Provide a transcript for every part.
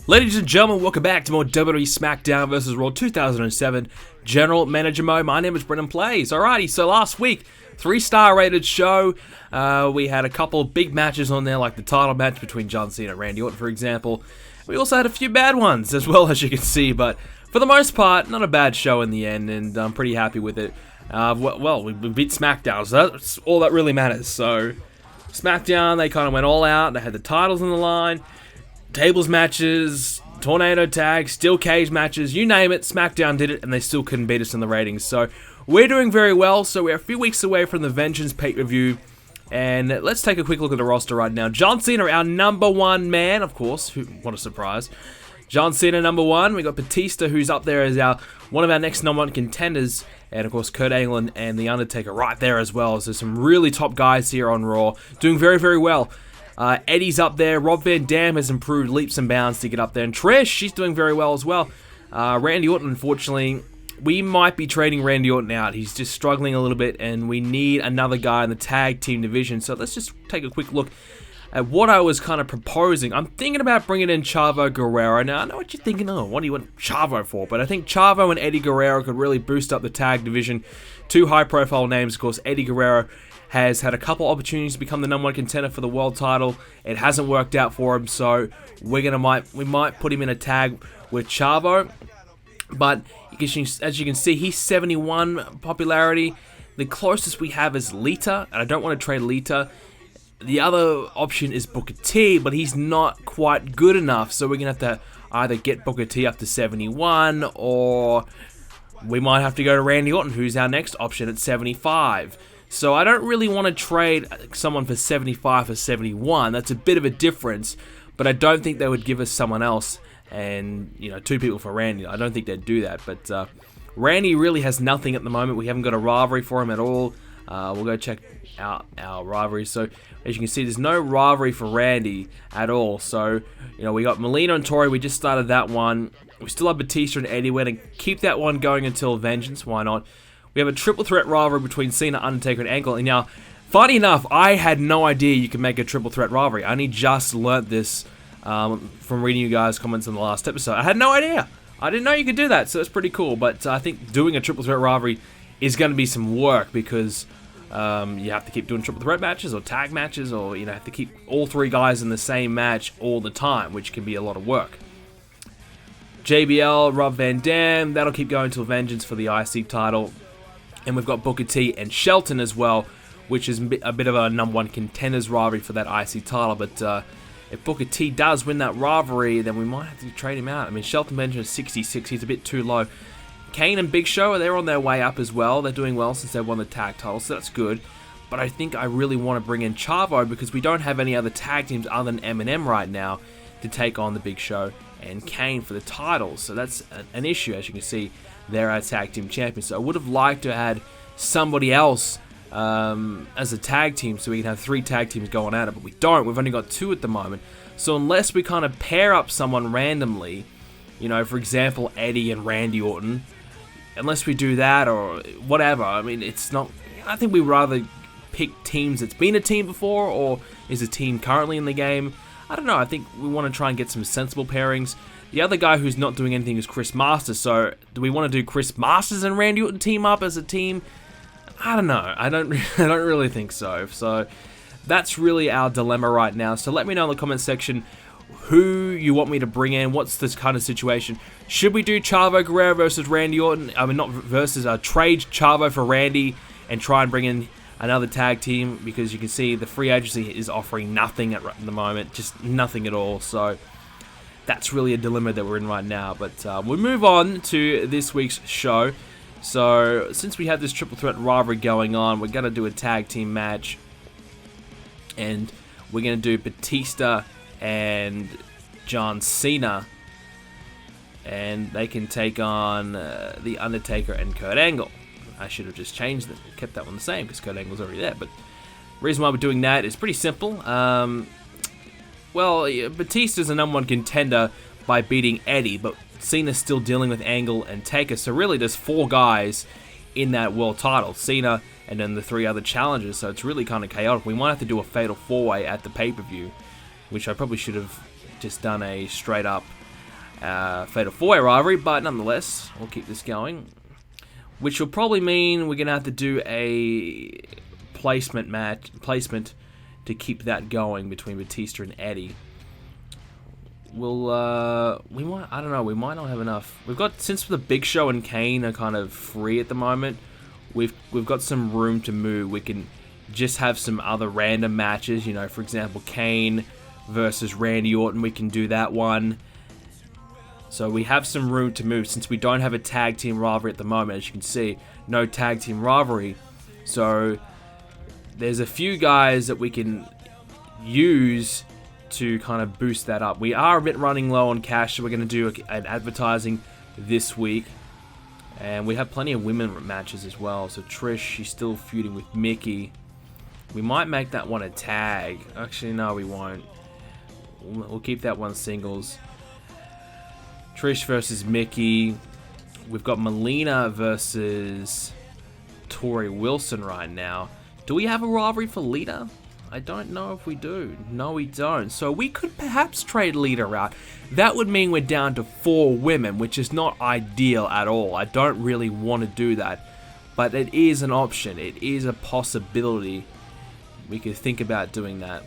Ladies and gentlemen, welcome back to more WWE Smackdown vs. Raw 2007 General Manager Mode. My name is BrendenPlayz. Alrighty, so last week, 3-star rated show. We had a couple of big matches on there, like the title match between John Cena and Randy Orton, for example. We also had a few bad ones as well, as you can see, but for the most part, not a bad show in the end, and I'm pretty happy with it. Well, we beat SmackDown, so that's all that really matters. So, SmackDown, they kind of went all out. They had the titles on the line. Tables matches, tornado tags, steel cage matches, you name it, SmackDown did it, and they still couldn't beat us in the ratings. So, we're doing very well, so we're a few weeks away from the Vengeance pay-per-view, and let's take a quick look at the roster right now. John Cena, our number one man, of course, what a surprise. John Cena, number one. We got Batista, who's up there as one of our next number one contenders, and of course, Kurt Angle and The Undertaker right there as well. So, some really top guys here on Raw, doing very, very well. Eddie's up there. Rob Van Dam has improved leaps and bounds to get up there. And Trish, she's doing very well as well. Randy Orton, unfortunately, we might be trading Randy Orton out. He's just struggling a little bit, and we need another guy in the tag team division. So let's just take a quick look at what I was kind of proposing. I'm thinking about bringing in Chavo Guerrero. Now, I know what you're thinking, oh, what do you want Chavo for? But I think Chavo and Eddie Guerrero could really boost up the tag division. Two high-profile names, of course. Eddie Guerrero has had a couple opportunities to become the number one contender for the world title. It hasn't worked out for him, so we might put him in a tag with Chavo. But as you can see, he's 71 popularity. The closest we have is Lita, and I don't want to trade Lita. The other option is Booker T, but he's not quite good enough, so we're going to have to either get Booker T up to 71, or we might have to go to Randy Orton, who's our next option at 75. So I don't really want to trade someone for 75 or 71. That's a bit of a difference, but I don't think they would give us someone else and, two people for Randy. I don't think they'd do that, but Randy really has nothing at the moment. We haven't got a rivalry for him at all. We'll go check out our rivalries. So as you can see, there's no rivalry for Randy at all. So, we got Melina and Tori. We just started that one. We still have Batista and Eddie. We're going to keep that one going until Vengeance. Why not? We have a triple threat rivalry between Cena, Undertaker, and Angle. And now, funny enough, I had no idea you could make a triple threat rivalry. I only just learnt this from reading you guys' comments in the last episode. I had no idea. I didn't know you could do that, so that's pretty cool. But I think doing a triple threat rivalry is going to be some work because you have to keep doing triple threat matches or tag matches, or have to keep all three guys in the same match all the time, which can be a lot of work. JBL, Rob Van Dam, that'll keep going till Vengeance for the IC title. And we've got Booker T and Shelton as well, which is a bit of a number one contenders rivalry for that IC title. But if Booker T does win that rivalry, then we might have to trade him out. I mean, Shelton mentioned 66. He's a bit too low. Kane and Big Show, they're on their way up as well. They're doing well since they've won the tag titles, so that's good. But I think I really want to bring in Chavo because we don't have any other tag teams other than Eminem right now to take on the Big Show and Kane for the titles. So that's an issue, as you can see. They're our tag team champions. So I would have liked to have had somebody else as a tag team so we can have 3 tag teams going at it, but we don't. We've only got 2 at the moment. So unless we kind of pair up someone randomly, for example, Eddie and Randy Orton, unless we do that or whatever, I mean, it's not. I think we'd rather pick teams that's been a team before or is a team currently in the game. I don't know. I think we want to try and get some sensible pairings. The other guy who's not doing anything is Chris Masters, so do we want to do Chris Masters and Randy Orton team up as a team? I don't know. I don't really think so. So that's really our dilemma right now. So let me know in the comment section who you want me to bring in. What's this kind of situation? Should we do Chavo Guerrero versus Randy Orton? I mean, not versus, trade Chavo for Randy and try and bring in another tag team, because you can see the free agency is offering nothing at the moment, just nothing at all. So that's really a dilemma that we're in right now. But we'll move on to this week's show. So since we have this triple threat rivalry going on, we're going to do a tag team match. And we're going to do Batista and John Cena. And they can take on The Undertaker and Kurt Angle. I should have just changed it, kept that one the same because Kurt Angle's already there. But the reason why we're doing that is pretty simple. Well, Batista's a number one contender by beating Eddie, but Cena's still dealing with Angle and Taker. So really there's 4 guys in that world title. Cena and then the 3 other challengers. So it's really kind of chaotic. We might have to do a fatal 4-way at the pay-per-view, which I probably should have just done a straight up Fatal 4-Way rivalry, but nonetheless, we'll keep this going. Which will probably mean we're going to have to do a placement to keep that going between Batista and Eddie. I don't know, we might not have enough. We've got, since the Big Show and Kane are kind of free at the moment, we've got some room to move. We can just have some other random matches, you know, for example, Kane versus Randy Orton, we can do that one. So we have some room to move since we don't have a tag team rivalry at the moment. As you can see, no tag team rivalry. So there's a few guys that we can use to kind of boost that up. We are a bit running low on cash, so we're going to do an advertising this week. And we have plenty of women matches as well. So Trish, she's still feuding with Mickey. We might make that one a tag. Actually, no, we won't. We'll keep that one singles. Trish versus Mickey. We've got Melina versus Tori Wilson right now. Do we have a rivalry for Lita? I don't know if we do. No, we don't. So we could perhaps trade Lita out. That would mean we're down to 4 women, which is not ideal at all. I don't really want to do that. But it is an option. It is a possibility. We could think about doing that.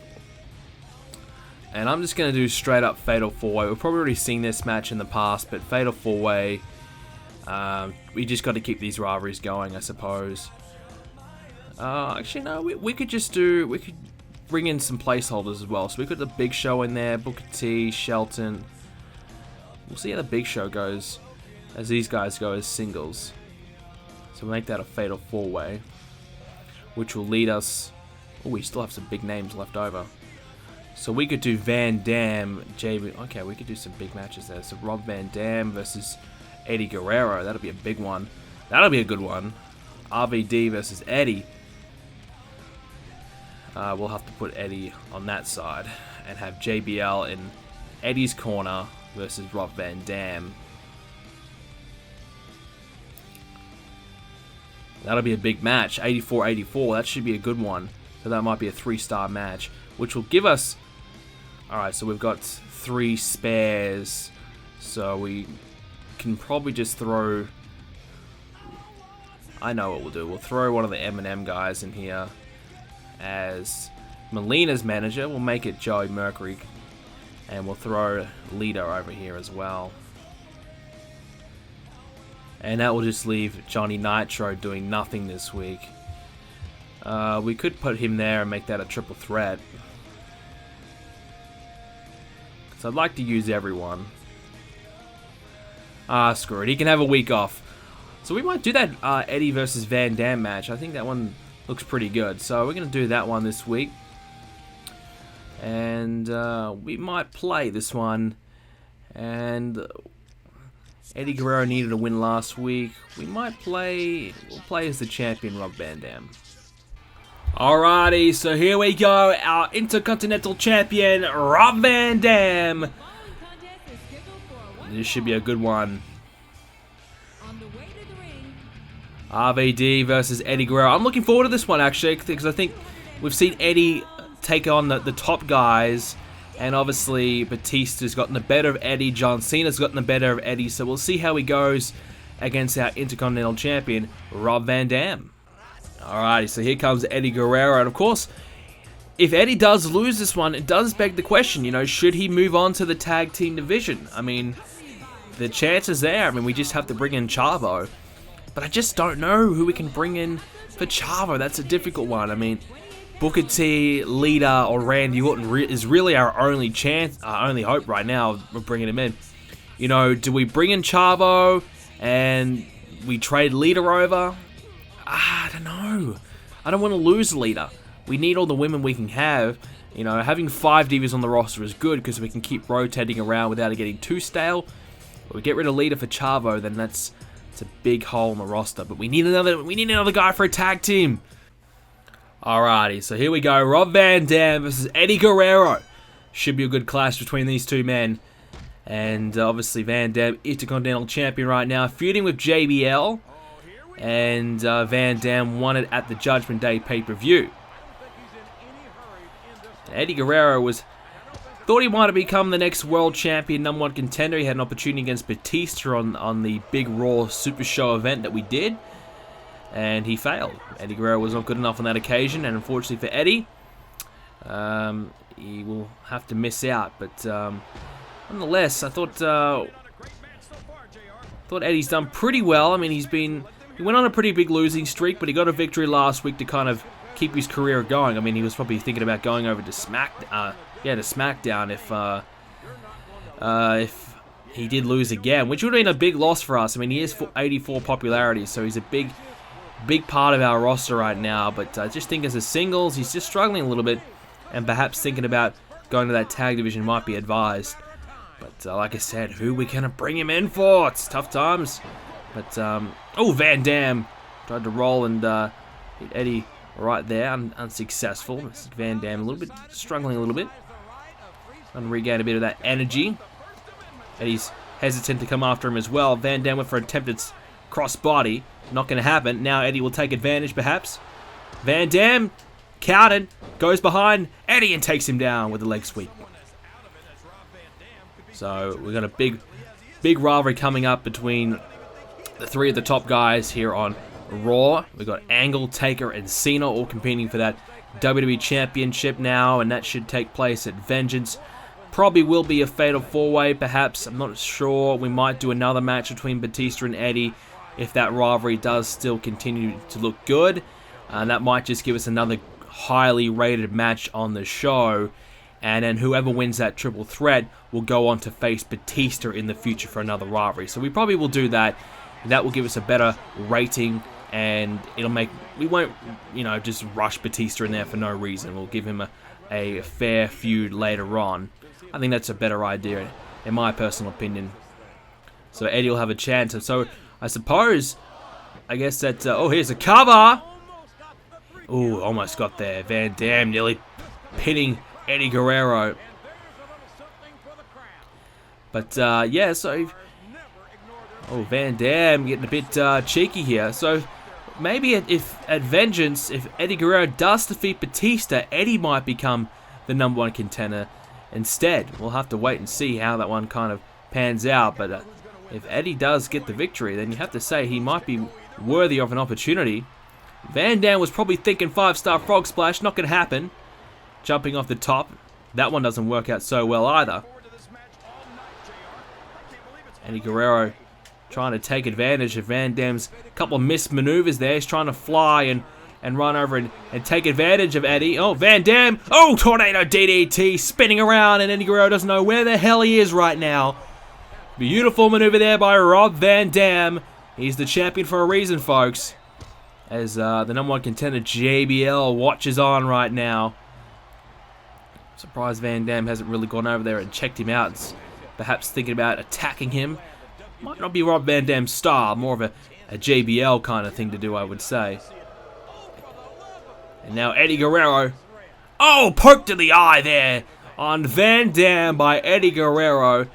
And I'm just going to do straight up Fatal 4-Way. We've probably already seen this match in the past, but Fatal 4-Way, we just got to keep these rivalries going, I suppose. Actually, no, we could just do, we could bring in some placeholders as well. So we got the Big Show in there, Booker T, Shelton. We'll see how the Big Show goes as these guys go as singles. So we'll make that a Fatal 4-Way, which will lead us. Oh, we still have some big names left over. So we could do Van Dam, JB. Okay, we could do some big matches there. So Rob Van Dam versus Eddie Guerrero. That'll be a big one. That'll be a good one. RVD versus Eddie. We'll have to put Eddie on that side and have JBL in Eddie's corner versus Rob Van Dam. That'll be a big match. 84-84. That should be a good one. So that might be a 3-star match, which will give us. Alright, so we've got 3 spares. So we can probably just throw. I know what we'll do. We'll throw one of the M&M guys in here as Melina's manager. We'll make it Joey Mercury. And we'll throw Lita over here as well. And that will just leave Johnny Nitro doing nothing this week. We could put him there and make that a triple threat. So I'd like to use everyone. Screw it. He can have a week off. So we might do that Eddie versus Van Dam match. I think that one looks pretty good. So we're going to do that one this week. And we might play this one. And Eddie Guerrero needed a win last week. We might play. We'll play as the champion, Rob Van Dam. Alrighty, so here we go. Our Intercontinental Champion, Rob Van Dam. This should be a good one. RVD versus Eddie Guerrero. I'm looking forward to this one, actually, because I think we've seen Eddie take on the top guys. And obviously, Batista's gotten the better of Eddie. John Cena's gotten the better of Eddie. So we'll see how he goes against our Intercontinental Champion, Rob Van Dam. Alrighty, so here comes Eddie Guerrero. And of course, if Eddie does lose this one, it does beg the question, you know, should he move on to the tag team division? I mean, the chance is there. I mean, we just have to bring in Chavo. But I just don't know who we can bring in for Chavo. That's a difficult one. I mean, Booker T, Lita, or Randy Orton is really our only chance, our only hope right now of bringing him in. You know, do we bring in Chavo and we trade Lita over? I don't know. I don't want to lose Lita. We need all the women we can have. You know, having 5 divas on the roster is good because we can keep rotating around without it getting too stale. If we get rid of Lita for Chavo, then it's a big hole in the roster. But we need another guy for a tag team. Alrighty, so here we go. Rob Van Dam versus Eddie Guerrero. Should be a good clash between these two men. And obviously Van Dam, Intercontinental Champion right now, feuding with JBL. And Van Dam won it at the Judgment Day pay-per-view. Eddie Guerrero was Thought he might have become the next world champion, #1 contender. He had an opportunity against Batista on the big Raw Super Show event that we did, and he failed. Eddie Guerrero was not good enough on that occasion, and unfortunately for Eddie, he will have to miss out. But nonetheless, I thought Eddie's done pretty well. I mean, he went on a pretty big losing streak, but he got a victory last week to kind of keep his career going. I mean, he was probably thinking about going over to SmackDown if he did lose again, which would have been a big loss for us. I mean, he is 84 popularity, so he's a big part of our roster right now. But I just think as a singles, he's just struggling a little bit, and perhaps thinking about going to that tag division might be advised. But like I said, who we gonna bring him in for? It's tough times. But oh, Van Dam tried to roll and hit Eddie right there, unsuccessful. Van Dam a little bit struggling a little bit. Trying to regain a bit of that energy. Eddie's hesitant to come after him as well. Van Dam went for an attempted crossbody. Not going to happen. Now Eddie will take advantage, perhaps. Van Dam countered, goes behind Eddie and takes him down with a leg sweep. So we've got a big rivalry coming up between the three of the top guys here on Raw. We've got Angle, Taker, and Cena all competing for that WWE Championship now, and that should take place at Vengeance. Probably will be a fatal 4-way, perhaps. I'm not sure. We might do another match between Batista and Eddie if that rivalry does still continue to look good. That might just give us another highly rated match on the show. And then whoever wins that triple threat will go on to face Batista in the future for another rivalry. So we probably will do that. That will give us a better rating, and it'll make, we won't, just rush Batista in there for no reason. We'll give him a fair feud later on. I think that's a better idea, in my personal opinion. So Eddie will have a chance. And so I suppose, I guess that, oh, here's a cover. Ooh, almost got there. Van Dam nearly pinning Eddie Guerrero. But, yeah, so, oh, Van Dam getting a bit cheeky here. So maybe if at Vengeance, if Eddie Guerrero does defeat Batista, Eddie might become the #1 contender instead. We'll have to wait and see how that one kind of pans out. But if Eddie does get the victory, then you have to say he might be worthy of an opportunity. Van Dam was probably thinking 5-star frog splash, not going to happen. Jumping off the top, that one doesn't work out so well either. Eddie Guerrero trying to take advantage of Van Dam's couple of missed maneuvers there. He's trying to fly and run over and take advantage of Eddie. Oh, Van Dam. Oh, tornado DDT spinning around, and Eddie Guerrero doesn't know where the hell he is right now. Beautiful maneuver there by Rob Van Dam. He's the champion for a reason, folks. As the #1 contender JBL watches on right now. Surprised Van Dam hasn't really gone over there and checked him out. It's perhaps thinking about attacking him. Might not be Rob Van Dam's style, more of a JBL kind of thing to do, I would say. And now Eddie Guerrero. Oh, poked in the eye there on Van Dam by Eddie Guerrero.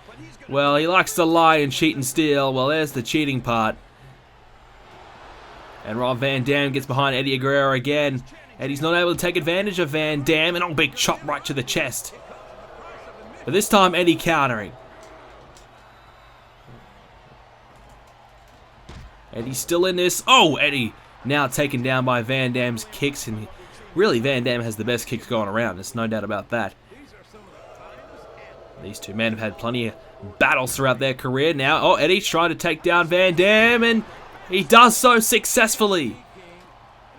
Well, he likes to lie and cheat and steal. Well, there's the cheating part. And Rob Van Dam gets behind Eddie Guerrero again. Eddie's not able to take advantage of Van Dam, and big chop right to the chest. But this time, Eddie countering. Eddie's still in this. Oh, Eddie now taken down by Van Dam's kicks, and really Van Dam has the best kicks going around. There's no doubt about that. These two men have had plenty of battles throughout their career now. Oh, Eddie's trying to take down Van Dam, and he does so successfully.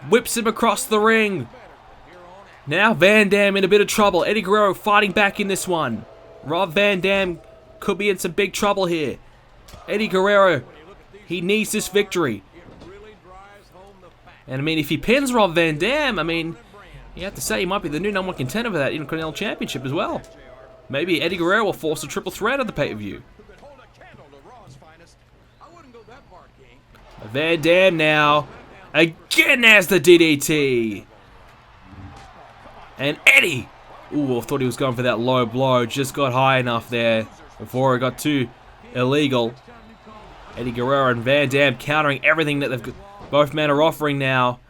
Whips him across the ring. Now Van Dam in a bit of trouble. Eddie Guerrero fighting back in this one. Rob Van Dam could be in some big trouble here. Eddie Guerrero, he needs this victory. And I mean, if he pins Rob Van Dam, I mean, you have to say he might be the new #1 contender for that Intercontinental Championship as well. Maybe Eddie Guerrero will force a triple threat at the pay-per-view. Van Dam now. Again has the DDT. And Eddie. Ooh, I thought he was going for that low blow. Just got high enough there before it got too illegal. Eddie Guerrero and Van Dam countering everything that both men are offering now.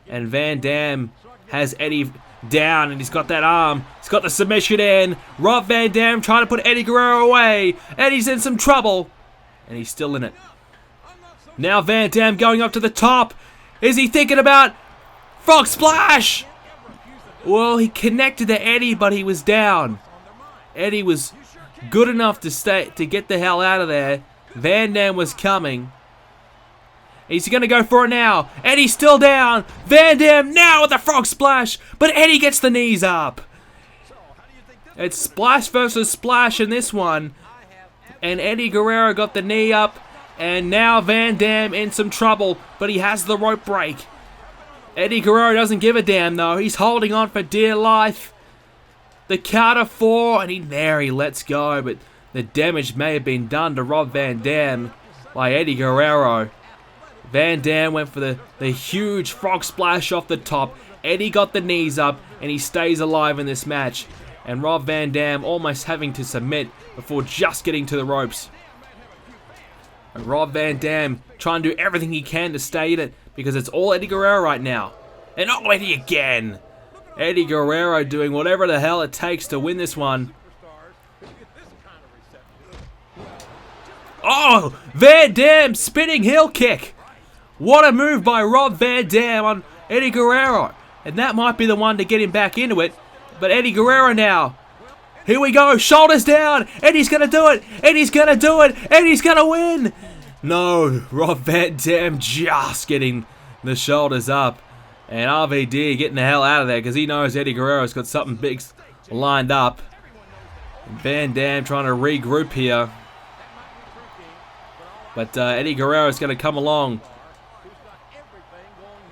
And Van Dam has Eddie down, and he's got that arm. He's He's got the submission in. Rob Van Dam trying to put Eddie Guerrero away. Eddie's in some trouble. And he's still in it. Now Van Dam going up to the top. Is he thinking about frog splash? Well, he connected to Eddie, but he was down. Eddie was good enough to get the hell out of there. Van Dam was coming. He's going to go for it now. Eddie's still down. Van Dam now with the frog splash. But Eddie gets the knees up. It's splash versus splash in this one. And Eddie Guerrero got the knee up. And now Van Dam in some trouble. But he has the rope break. Eddie Guerrero doesn't give a damn though. He's holding on for dear life. The count of 4. And he lets go. But the damage may have been done to Rob Van Dam by Eddie Guerrero. Van Dam went for the huge frog splash off the top. Eddie got the knees up, and he stays alive in this match. And Rob Van Dam almost having to submit before just getting to the ropes. And Rob Van Dam trying to do everything he can to stay in it, because it's all Eddie Guerrero right now. And oh, Eddie again! Eddie Guerrero doing whatever the hell it takes to win this one. Oh! Van Dam spinning heel kick! What a move by Rob Van Dam on Eddie Guerrero. And that might be the one to get him back into it. But Eddie Guerrero now. Here we go. Shoulders down. Eddie's going to do it. Eddie's going to do it. Eddie's going to win. No. Rob Van Dam just getting the shoulders up. And RVD getting the hell out of there because he knows Eddie Guerrero's got something big lined up. Van Dam trying to regroup here. But Eddie Guerrero's going to come along.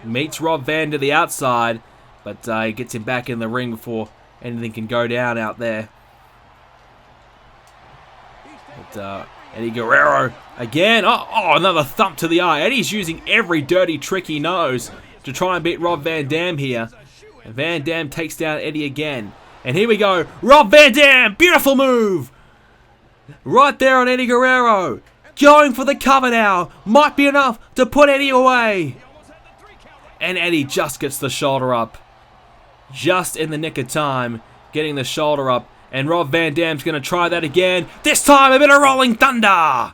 Meets Rob Van to the outside, but he gets him back in the ring before anything can go down out there. But Eddie Guerrero again. Oh, another thump to the eye. Eddie's using every dirty trick he knows to try and beat Rob Van Dam here. And Van Dam takes down Eddie again. And here we go. Rob Van Dam. Beautiful move. Right there on Eddie Guerrero. Going for the cover now. Might be enough to put Eddie away. And Eddie just gets the shoulder up. Just in the nick of time. Getting the shoulder up. And Rob Van Dam's going to try that again. This time a bit of Rolling Thunder.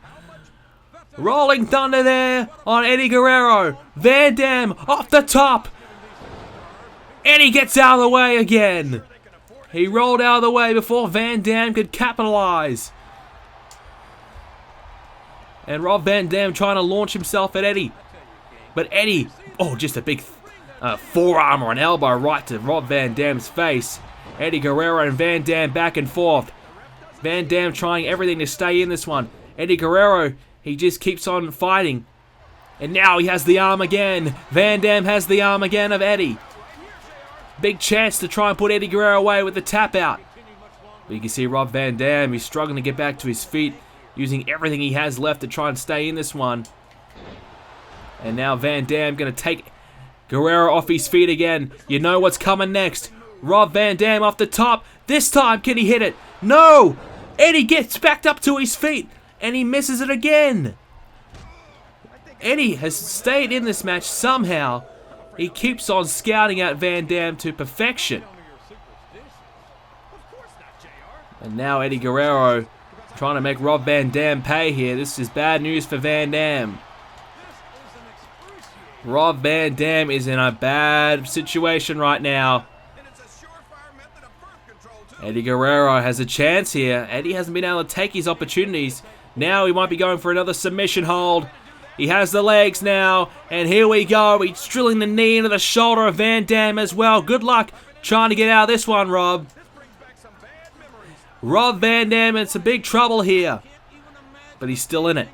Rolling Thunder there on Eddie Guerrero. Van Dam off the top. Eddie gets out of the way again. He rolled out of the way before Van Dam could capitalize. And Rob Van Dam trying to launch himself at Eddie. But Eddie, oh, just a big forearm or an elbow right to Rob Van Dam's face. Eddie Guerrero and Van Dam back and forth. Van Dam trying everything to stay in this one. Eddie Guerrero, he just keeps on fighting. And now he has the arm again. Van Dam has the arm again of Eddie. Big chance to try and put Eddie Guerrero away with the tap out. But you can see Rob Van Dam, he's struggling to get back to his feet. Using everything he has left to try and stay in this one. And now Van Dam going to take Guerrero off his feet again. You know what's coming next. Rob Van Dam off the top. This time, can he hit it? No! Eddie gets backed up to his feet. And he misses it again. Eddie has stayed in this match somehow. He keeps on scouting out Van Dam to perfection. And now Eddie Guerrero trying to make Rob Van Dam pay here. This is bad news for Van Dam. Rob Van Dam is in a bad situation right now. Eddie Guerrero has a chance here. Eddie hasn't been able to take his opportunities. Now he might be going for another submission hold. He has the legs now. And here we go. He's drilling the knee into the shoulder of Van Dam as well. Good luck trying to get out of this one, Rob. Rob Van Dam in some big trouble here. But he's still in it.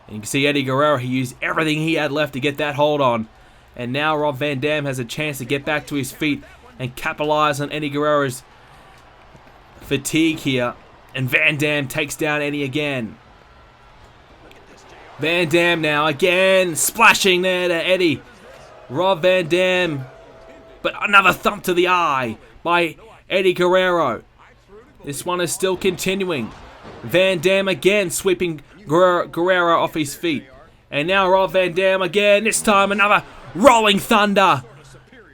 And you can see Eddie Guerrero, he used everything he had left to get that hold on. And now Rob Van Dam has a chance to get back to his feet and capitalize on Eddie Guerrero's fatigue here. And Van Dam takes down Eddie again. Van Dam now again splashing there to Eddie. Rob Van Dam. But another thump to the eye by Eddie Guerrero. This one is still continuing. Van Dam again sweeping Guerrero off his feet. And now Rob Van Dam again. This time another Rolling Thunder.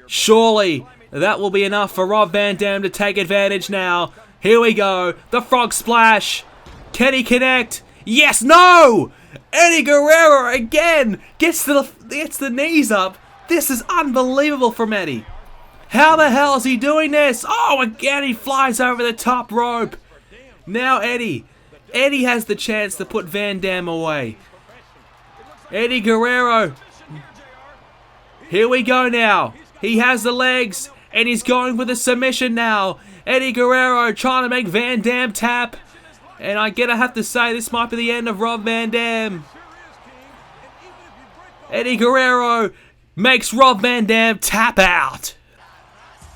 Surely That will be enough for Rob Van Dam to take advantage now. Here we go. The frog splash. Can he connect? Yes, no! Eddie Guerrero again gets the knees up. This is unbelievable from Eddie. How the hell is he doing this? Oh, again he flies over the top rope. Now Eddie has the chance to put Van Dam away. Eddie Guerrero. Here we go now. He has the legs and he's going for the submission now. Eddie Guerrero trying to make Van Dam tap. And I gotta have to say, this might be the end of Rob Van Dam. Eddie Guerrero makes Rob Van Dam tap out.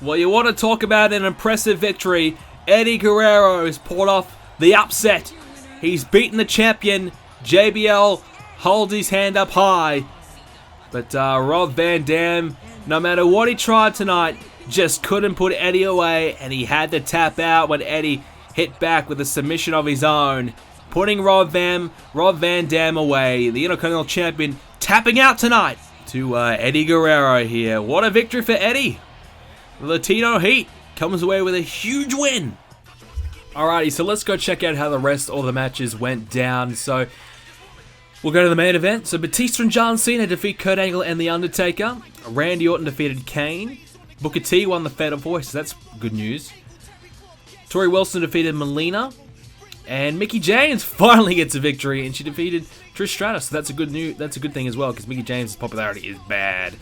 Well, you want to talk about an impressive victory. Eddie Guerrero has pulled off the upset. He's beaten the champion. JBL holds his hand up high. But Rob Van Dam, no matter what he tried tonight, just couldn't put Eddie away. And he had to tap out when Eddie hit back with a submission of his own. Putting Rob Van Dam away. The Intercontinental Champion tapping out tonight to Eddie Guerrero here. What a victory for Eddie. The Latino Heat comes away with a huge win. Alrighty, so let's go check out how the rest of the matches went down. So, we'll go to the main event. So, Batista and John Cena defeat Kurt Angle and The Undertaker. Randy Orton defeated Kane. Booker T won the Fatal Voice. That's good news. Tori Wilson defeated Melina. And Mickie James finally gets a victory, and she defeated Trish Stratus. So that's a good thing as well, because Mickie James' popularity is bad.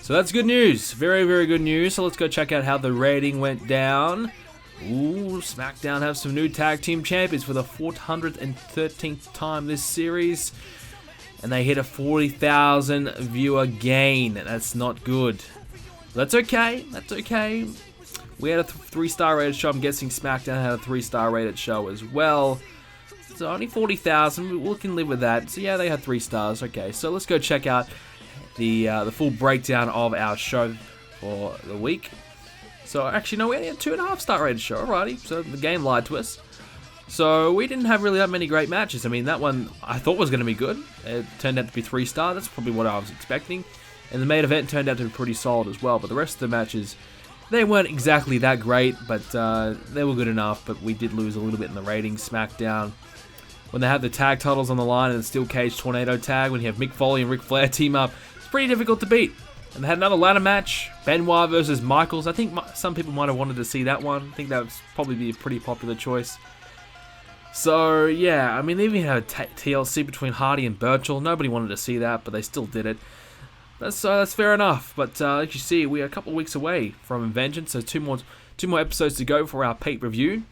So that's good news. Very, very good news. So let's go check out how the rating went down. Ooh, SmackDown have some new tag team champions for the 413th time this series. And they hit a 40,000 viewer gain. That's not good. That's okay. That's okay. We had a 3-star rated show. I'm guessing SmackDown had a 3-star rated show as well. So only 40,000. We can live with that. So yeah, they had 3 stars. Okay, so let's go check out the full breakdown of our show for the week. So actually, no, we only had a 2.5-star rated show. Alrighty, so the game lied to us. So we didn't have really that many great matches. I mean, that one I thought was going to be good. It turned out to be 3-star. That's probably what I was expecting. And the main event turned out to be pretty solid as well. But the rest of the matches, they weren't exactly that great, but they were good enough. But we did lose a little bit in the ratings. SmackDown, when they have the tag titles on the line and the Steel Cage Tornado tag, when you have Mick Foley and Ric Flair team up, it's pretty difficult to beat. And they had another ladder match, Benoit versus Michaels. I think some people might have wanted to see that one. I think that would probably be a pretty popular choice. So, yeah, I mean, they even had a TLC between Hardy and Burchill. Nobody wanted to see that, but they still did it. That's fair enough. But as you see, we are a couple of weeks away from Vengeance, so two more episodes to go for our pay-per-view.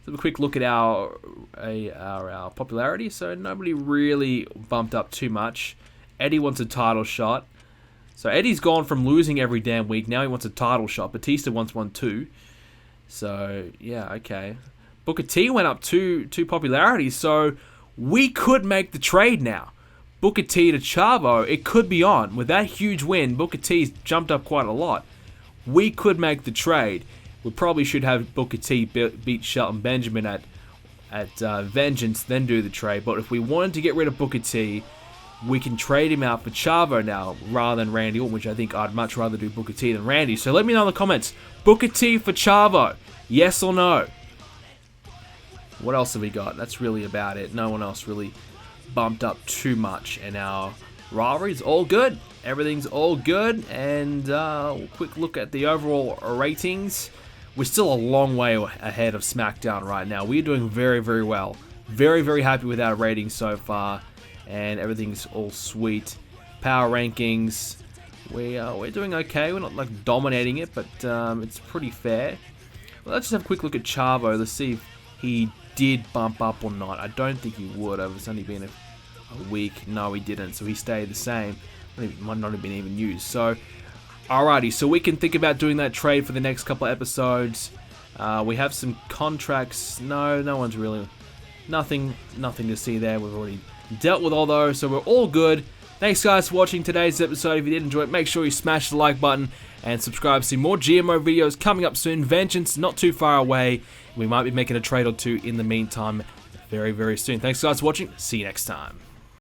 So a quick look at our popularity. So nobody really bumped up too much. Eddie wants a title shot. So Eddie's gone from losing every damn week. Now he wants a title shot. Batista wants one too. So yeah, okay. Booker T went up two popularity. So we could make the trade now. Booker T to Chavo, it could be on. With that huge win, Booker T's jumped up quite a lot. We could make the trade. We probably should have Booker T beat Shelton Benjamin at Vengeance, then do the trade. But if we wanted to get rid of Booker T, we can trade him out for Chavo now, rather than Randy Orton, which I think I'd much rather do Booker T than Randy. So let me know in the comments, Booker T for Chavo, yes or no? What else have we got? That's really about it. No one else really bumped up too much. And our rivalries, all good. Everything's all good. And quick look at the overall ratings. We're still a long way ahead of SmackDown right now. We're doing very, very well. Very, very happy with our ratings so far. And everything's all sweet. Power rankings, we're doing okay. We're not like dominating it, but it's pretty fair. Well, let's just have a quick look at Chavo. Let's see if he did bump up or not. I don't think he would have. It's only been a week. No, he didn't. So he stayed the same. It might not have been even used. So, alrighty. So we can think about doing that trade for the next couple of episodes. We have some contracts. No one's really... Nothing to see there. We've already dealt with all those, so we're all good. Thanks guys for watching today's episode. If you did enjoy it, make sure you smash the like button and subscribe to see more GMO videos coming up soon. Vengeance not too far away. We might be making a trade or two in the meantime very, very soon. Thanks guys for watching. See you next time.